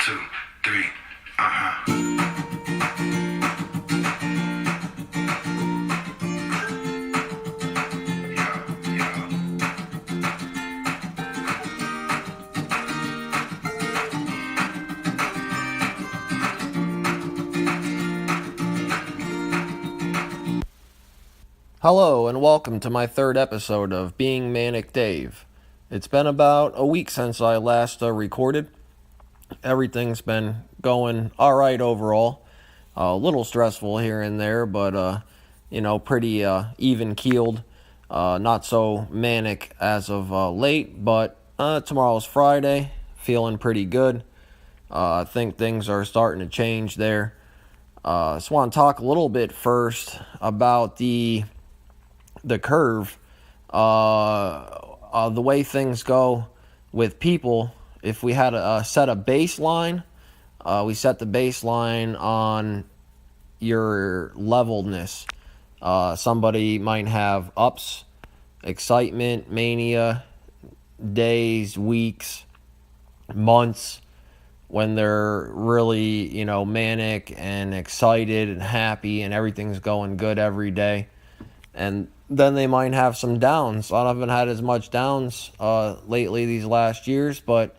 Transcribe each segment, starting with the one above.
2, 3, uh-huh. Hello and welcome to my third episode of Being Manic Dave. It's been about a week since I last recorded. Everything's been going alright overall. A little stressful here and there, but pretty even-keeled. Not so manic as of late, but tomorrow's Friday. Feeling pretty good. I think things are starting to change there. Just want to talk a little bit first about the curve, the way things go with people. If we had to set a baseline, we set the baseline on your levelness. Somebody might have ups, excitement, mania, days, weeks, months, when they're really, manic and excited and happy and everything's going good every day. And then they might have some downs. I haven't had as much downs lately these last years, but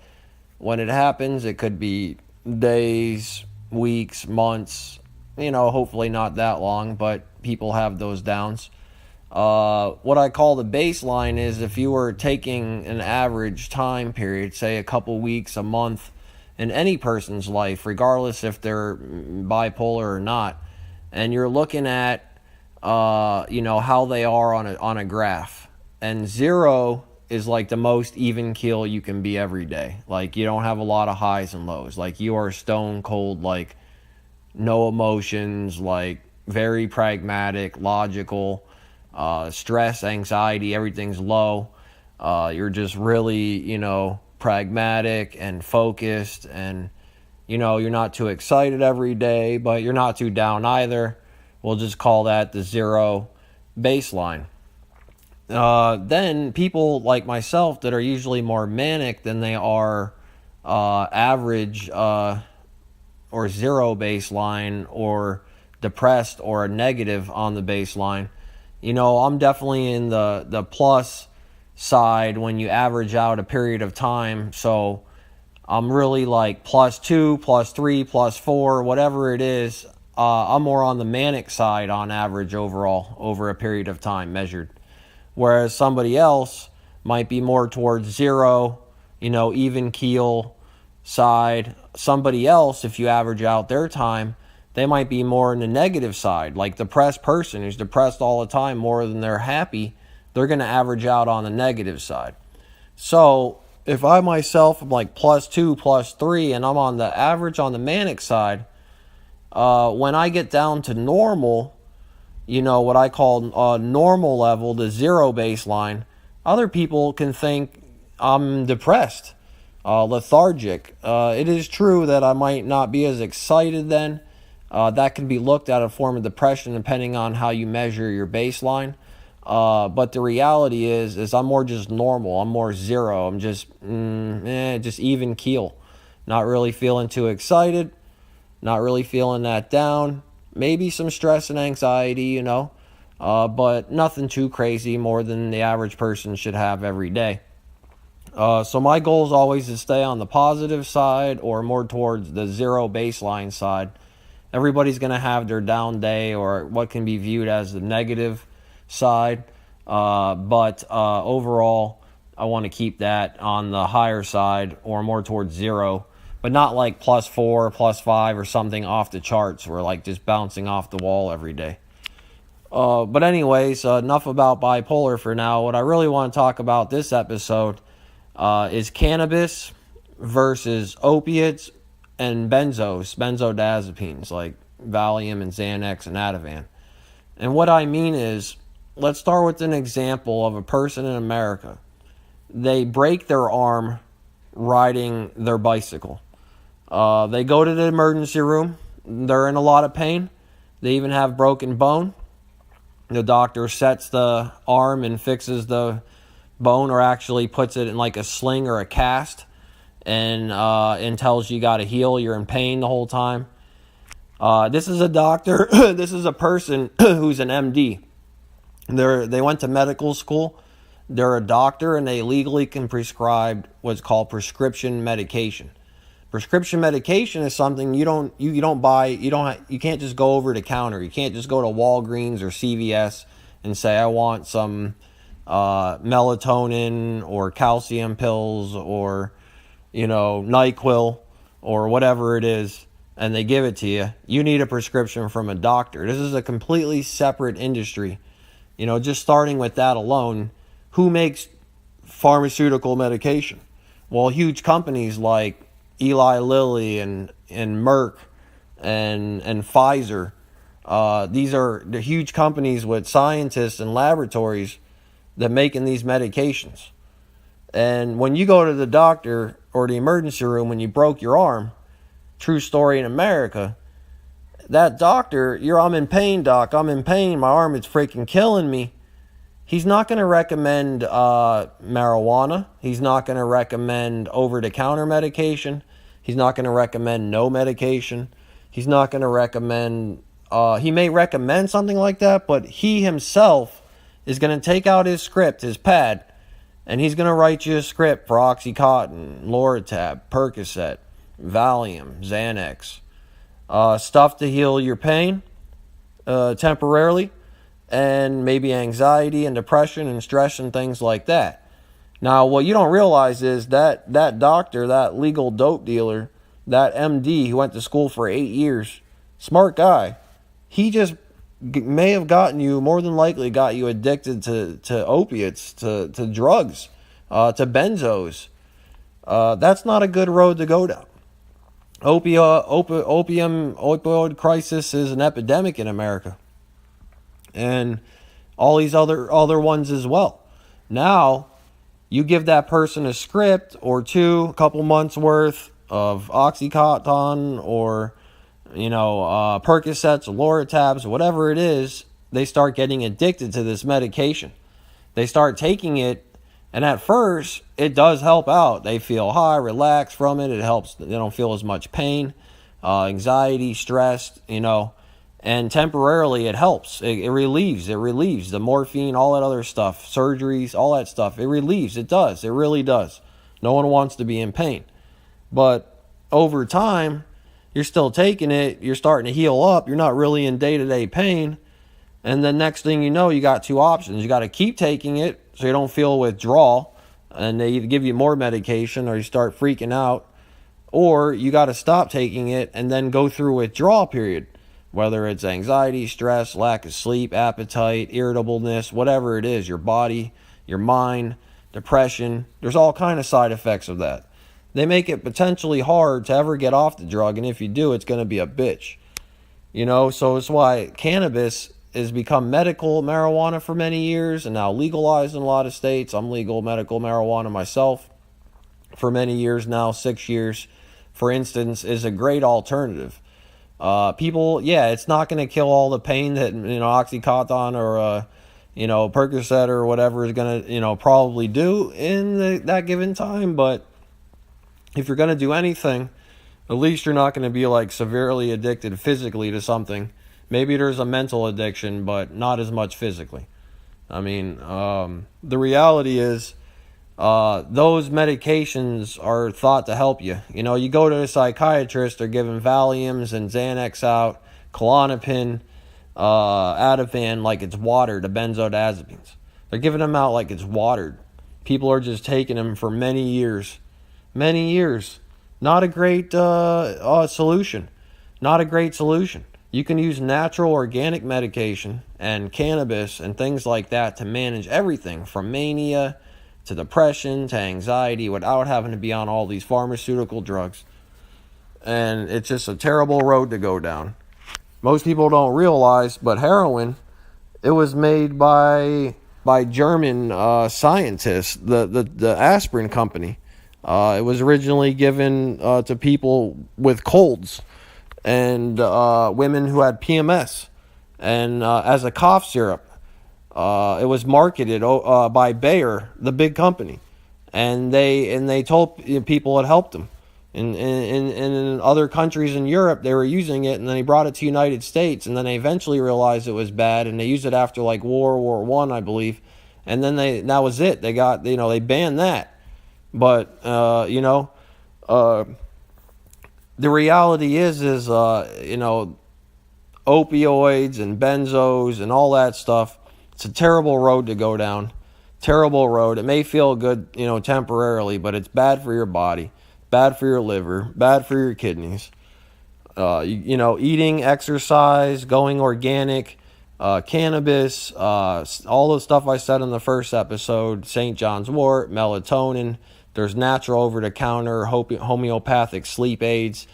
when it happens, it could be days, weeks, months, hopefully not that long, but people have those downs. What I call the baseline is if you were taking an average time period, say a couple weeks, a month, in any person's life, regardless if they're bipolar or not, and you're looking at how they are on a graph. And 0 is like the most even keel you can be every day. Like, you don't have a lot of highs and lows. Like, you are stone cold, like, no emotions, like, very pragmatic, logical, stress, anxiety, everything's low. You're just really, pragmatic and focused, and, you're not too excited every day, but you're not too down either. We'll just call that the 0 baseline. Then people like myself that are usually more manic than they are average or 0 baseline or depressed or a negative on the baseline. I'm definitely in the plus side when you average out a period of time. So I'm really like +2, +3, +4, whatever it is. I'm more on the manic side on average overall over a period of time measured. Whereas somebody else might be more towards 0, even keel side. Somebody else, if you average out their time, they might be more in the negative side. Like depressed person who's depressed all the time more than they're happy, they're going to average out on the negative side. So if I myself am like +2, +3, and I'm on the average on the manic side, when I get down to normal, what I call normal level, the 0 baseline, other people can think I'm depressed, lethargic. It is true that I might not be as excited then. That can be looked at a form of depression depending on how you measure your baseline. But the reality is I'm more just normal. I'm more 0. I'm just even keel. Not really feeling too excited. Not really feeling that down. Maybe some stress and anxiety, but nothing too crazy, more than the average person should have every day. So my goal is always to stay on the positive side or more towards the 0 baseline side. Everybody's going to have their down day or what can be viewed as the negative side. But overall, I want to keep that on the higher side or more towards 0. But not like +4, +5 or something off the charts. We're like just bouncing off the wall every day. But anyways, enough about bipolar for now. What I really want to talk about this episode is cannabis versus opiates and benzos, benzodiazepines like Valium and Xanax and Ativan. And what I mean is, let's start with an example of a person in America. They break their arm riding their bicycle. They go to the emergency room. They're in a lot of pain. They even have broken bone. The doctor sets the arm and fixes the bone, or actually puts it in like a sling or a cast, and tells you got to heal. You're in pain the whole time. This is a doctor. This is a person who's an MD. They went to medical school. They're a doctor, and they legally can prescribe what's called prescription medication. Prescription medication is something you don't buy. You can't just go over the counter. You can't just go to Walgreens or CVS and say, I want some melatonin or calcium pills or NyQuil or whatever it is, and they give it to you. You need a prescription from a doctor. This is a completely separate industry. Just starting with that alone, who makes pharmaceutical medication? Well, huge companies like Eli Lilly and Merck and Pfizer. These are the huge companies with scientists and laboratories that making these medications. And when you go to the doctor or the emergency room when you broke your arm, true story in America, that doctor, I'm in pain, doc. I'm in pain. My arm is freaking killing me. He's not going to recommend marijuana. He's not going to recommend over-the-counter medication. He's not going to recommend no medication. He's not going to recommend... he may recommend something like that, but he himself is going to take out his script, his pad, and he's going to write you a script for Oxycontin, Loratab, Percocet, Valium, Xanax, stuff to heal your pain temporarily, and maybe anxiety and depression and stress and things like that. Now, what you don't realize is that doctor, that legal dope dealer, that MD who went to school for 8 years, smart guy, he just may have more than likely got you addicted to opiates, to drugs, to benzos. That's not a good road to go down. Opioid crisis is an epidemic in America, and all these other ones as well. Now, you give that person a script or two, a couple months worth of Oxycontin or Percocets, Loratabs, whatever it is, they start getting addicted to this medication. They start taking it, and at first, it does help out. They feel high, relaxed from it. It helps. They don't feel as much pain, anxiety, stress, and temporarily it helps. It relieves. The morphine, all that other stuff, surgeries, all that stuff. It relieves. It does. It really does. No one wants to be in pain. But over time, you're still taking it. You're starting to heal up. You're not really in day-to-day pain. And then next thing you know, you got two options. You got to keep taking it so you don't feel withdrawal, and they either give you more medication or you start freaking out, or you got to stop taking it and then go through a withdrawal period, whether it's anxiety, stress, lack of sleep, appetite, irritableness, whatever it is, your body, your mind, depression. There's all kind of side effects of that. They make it potentially hard to ever get off the drug, and if you do, it's going to be a bitch. So it's why cannabis has become medical marijuana for many years and now legalized in a lot of states. I'm legal medical marijuana myself for many years now, 6 years, for instance, is a great alternative. People, it's not going to kill all the pain that, Oxycontin or, Percocet or whatever is going to, probably do in that given time. But if you're going to do anything, at least you're not going to be like severely addicted physically to something. Maybe there's a mental addiction, but not as much physically. I mean, the reality is those medications are thought to help you. You go to a psychiatrist, they're giving Valiums and Xanax out, Klonopin, Ativan like it's water, the benzodiazepines. They're giving them out like it's watered. People are just taking them for many years. Many years. Not a great solution. Not a great solution. You can use natural organic medication and cannabis and things like that to manage everything from mania to depression to anxiety without having to be on all these pharmaceutical drugs. And it's just a terrible road to go down. Most people don't realize, but heroin, it was made by German scientists, the aspirin company. It was originally given to people with colds and women who had PMS, and as a cough syrup. It was marketed by Bayer, the big company, and they told people it helped them. In other countries in Europe, they were using it, and then they brought it to the United States, and then they eventually realized it was bad, and they used it after like World War One, I believe, and then that was it. They got, they banned that. But the reality is opioids and benzos and all that stuff. It's a terrible road to go down. Terrible road. It may feel good, temporarily, but it's bad for your body, bad for your liver, bad for your kidneys. Eating, exercise, going organic, cannabis, all the stuff I said in the first episode, St. John's wort, melatonin. There's natural over-the-counter homeopathic sleep aids.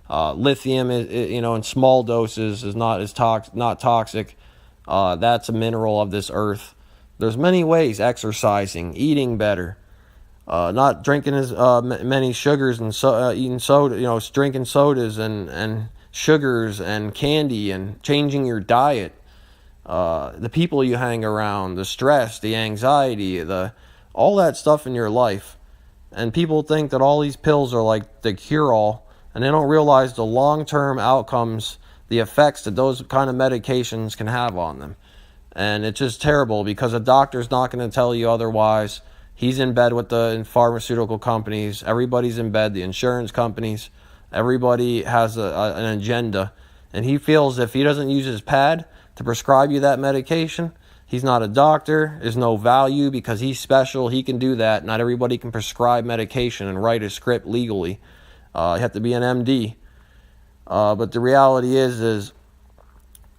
Lithium, in small doses is not toxic. That's a mineral of this earth. There's many ways: exercising, eating better, not drinking as many sugars, and eating soda, drinking sodas and sugars and candy, and changing your diet. The people you hang around, the stress, the anxiety, all that stuff in your life. And people think that all these pills are like the cure-all, and they don't realize the long-term outcomes, the effects that those kind of medications can have on them. And it's just terrible, because a doctor's not going to tell you otherwise. He's in bed with the pharmaceutical companies. Everybody's in bed, the insurance companies. Everybody has an agenda. And he feels if he doesn't use his pad to prescribe you that medication, he's not a doctor. There's no value because he's special. He can do that. Not everybody can prescribe medication and write a script legally. You have to be an MD. But the reality is,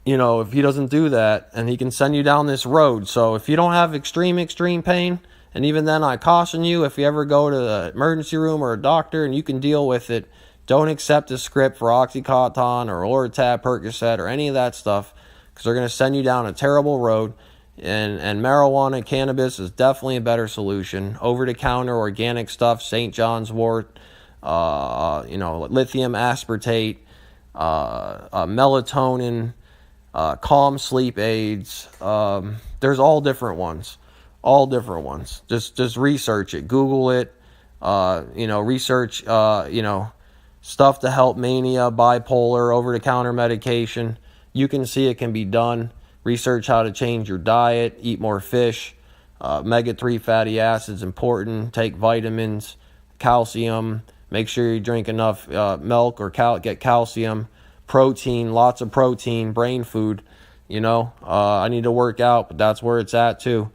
if he doesn't do that, and he can send you down this road. So if you don't have extreme pain, and even then I caution you, if you ever go to the emergency room or a doctor and you can deal with it, don't accept a script for Oxycontin or Lortab, Percocet, or any of that stuff, because they're going to send you down a terrible road. And marijuana, cannabis is definitely a better solution. Over-the-counter organic stuff, St. John's wort, lithium aspartate, melatonin, calm sleep aids. There's all different ones. Just research it. Google it. Research, stuff to help mania, bipolar, over-the-counter medication. You can see it can be done. Research how to change your diet, eat more fish, omega-3 fatty acids important, take vitamins, calcium, make sure you drink enough milk or get calcium, protein, lots of protein, brain food. I need to work out, but that's where it's at too.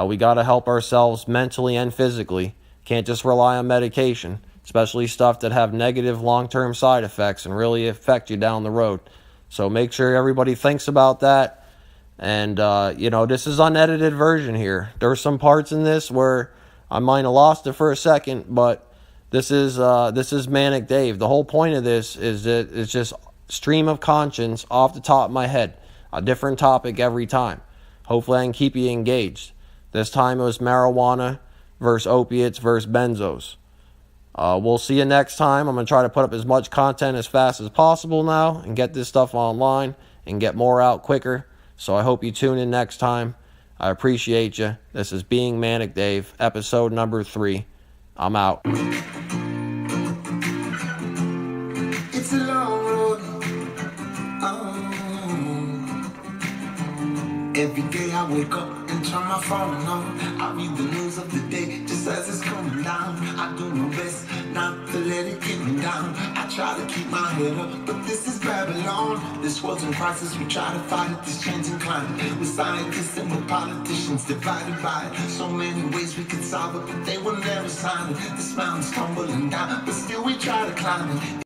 We got to help ourselves mentally and physically. Can't just rely on medication, especially stuff that have negative long-term side effects and really affect you down the road. So make sure everybody thinks about that. And, this is unedited version here. There's some parts in this where I might have lost it for a second, but this is Manic Dave. The whole point of this is that it's just stream of conscience off the top of my head. A different topic every time. Hopefully I can keep you engaged. This time it was marijuana versus opiates versus benzos. We'll see you next time. I'm going to try to put up as much content as fast as possible now and get this stuff online and get more out quicker. So I hope you tune in next time. I appreciate you. This is Being Manic Dave, episode number 3. I'm out. It's a long road. Every day I wake up and turn my phone on. I read the news of the day just as it's coming down. I do my best not to let it get me down. I try to keep my head up, but this is Babylon. This world's in crisis, we try to fight it, this changing climate. With scientists and with politicians divided by it. So many ways we could solve it, but they will never sign it. This mountain's tumbling down, but still we try to climb it.